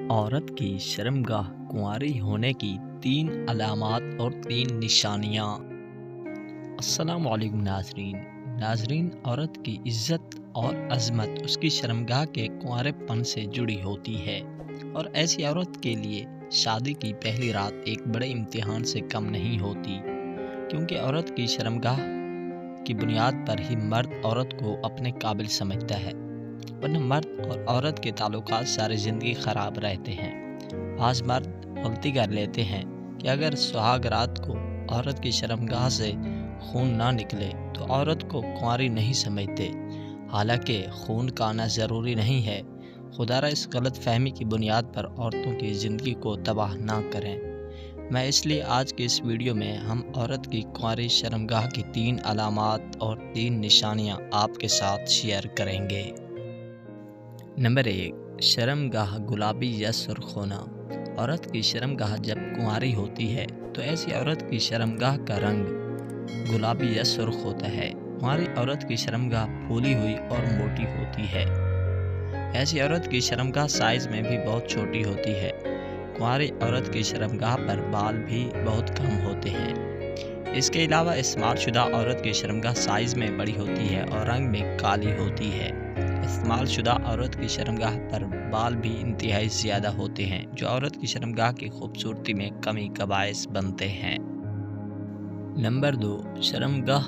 औरत की शर्मगाह कुंवारी होने की 3 अलामात और 3 निशानियाँ। अस्सलामु अलैकुम नाज़रीन, औरत की इज़्ज़त और अज़मत उसकी शर्मगाह के कुंवारेपन से जुड़ी होती है और ऐसी औरत के लिए शादी की पहली रात एक बड़े इम्तिहान से कम नहीं होती, क्योंकि औरत की शर्मगाह की बुनियाद पर ही मर्द औरत को अपने काबिल समझता है, वरना मर्द और औरत के ताल्लुकात सारी ज़िंदगी ख़राब रहते हैं। बाज़ मर्द गलती कर लेते हैं कि अगर सुहाग रात को औरत की शर्मगाह से खून ना निकले तो औरत को कुंवारी नहीं समझते। हालांकि खून का आना ज़रूरी नहीं है। खुदारा इस गलत फहमी की बुनियाद पर औरतों की ज़िंदगी को तबाह ना करें। मैं इसलिए आज के इस वीडियो में हम औरत की कुंवारी शर्मगाह की 3 अलामात और 3 निशानियां आपके साथ शेयर करेंगे। नंबर 1, शर्मगाह गुलाबी या सुर्ख होना। औरत की शर्मगाह जब कुंवारी होती है तो ऐसी औरत की शर्मगाह का रंग गुलाबी या सुर्ख होता है। कुंवारी औरत की शर्मगाह फूली हुई और मोटी होती है। ऐसी औरत की शर्मगाह साइज में भी बहुत छोटी होती है। कुंवारी औरत की शर्मगाह पर बाल भी बहुत कम होते हैं। इसके अलावा इस्तेमाल शुदा औरत की शर्मगाह साइज में बड़ी होती है और रंग में काली होती है। इस्तेमाल शुदा औरत की शर्मगाह पर बाल भी इंतहाई ज़्यादा होते हैं, जो औरत की शर्मगाह की खूबसूरती में कमी का बायस बनते हैं। नंबर 2, शर्मगाह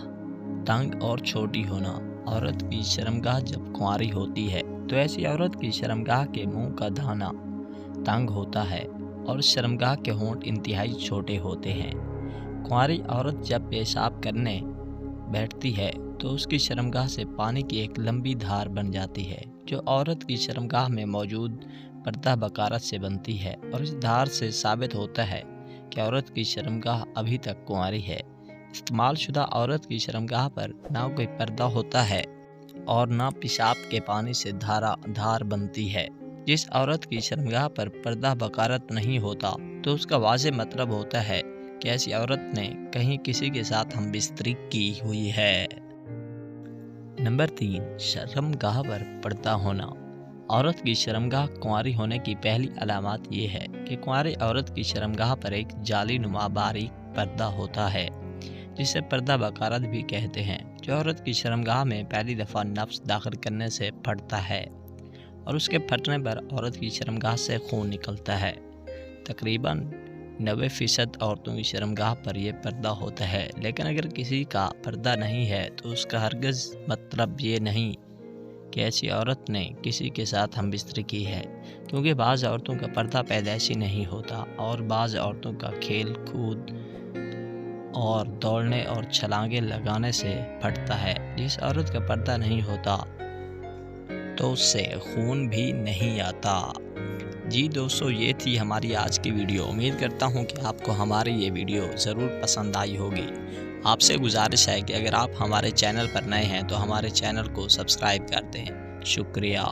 तंग और छोटी होना। औरत की शर्मगाह जब कुंवारी होती है तो ऐसी औरत की शर्मगाह के मुंह का दाना तंग होता है और शर्मगाह के होंठ इंतहाई छोटे होते हैं। कुंवारी औरत जब पेशाब करने बैठती है तो उसकी शर्मगाह से पानी की एक लंबी धार बन जाती है, जो औरत की शर्मगाह में मौजूद पर्दा बकारत से बनती है, और इस धार से साबित होता है कि औरत की शर्मगाह अभी तक कुंवारी है। इस्तेमाल शुदा औरत की शर्मगाह पर ना कोई पर्दा होता है और ना पेशाब के पानी से धार बनती है। जिस औरत की शर्मगाह पर पर्दा बकारत नहीं होता तो उसका वाज़ेह मतलब होता है कि ऐसी औरत ने कहीं किसी के साथ हमबिस्तरी की हुई है। नंबर 3, शर्मगाह पर पर्दा होना। औरत की शर्मगाह कुंवारी होने की पहली अलामत ये है कि कुंवारी औरत की शर्मगाह पर एक जाली नुमा बारीक पर्दा होता है, जिसे पर्दा बकारत भी कहते हैं, जो औरत की शर्मगाह में पहली दफ़ा नफ्स दाखिल करने से फटता है और उसके फटने पर औरत की शर्मगाह से खून निकलता है। तकरीबन 90% औरतों की शर्मगाह पर यह पर्दा होता है, लेकिन अगर किसी का पर्दा नहीं है तो उसका हरगिज़ मतलब ये नहीं कि ऐसी औरत ने किसी के साथ हमबिस्तरी की है, क्योंकि बाज़ औरतों का पर्दा पैदाइशी नहीं होता और बाज़ औरतों का खेल कूद और दौड़ने और छलांगे लगाने से फटता है। जिस औरत का पर्दा नहीं होता तो उससे खून भी नहीं आता। जी दोस्तों, ये थी हमारी आज की वीडियो। उम्मीद करता हूँ कि आपको हमारी ये वीडियो ज़रूर पसंद आई होगी। आपसे गुजारिश है कि अगर आप हमारे चैनल पर नए हैं तो हमारे चैनल को सब्सक्राइब कर दें। शुक्रिया।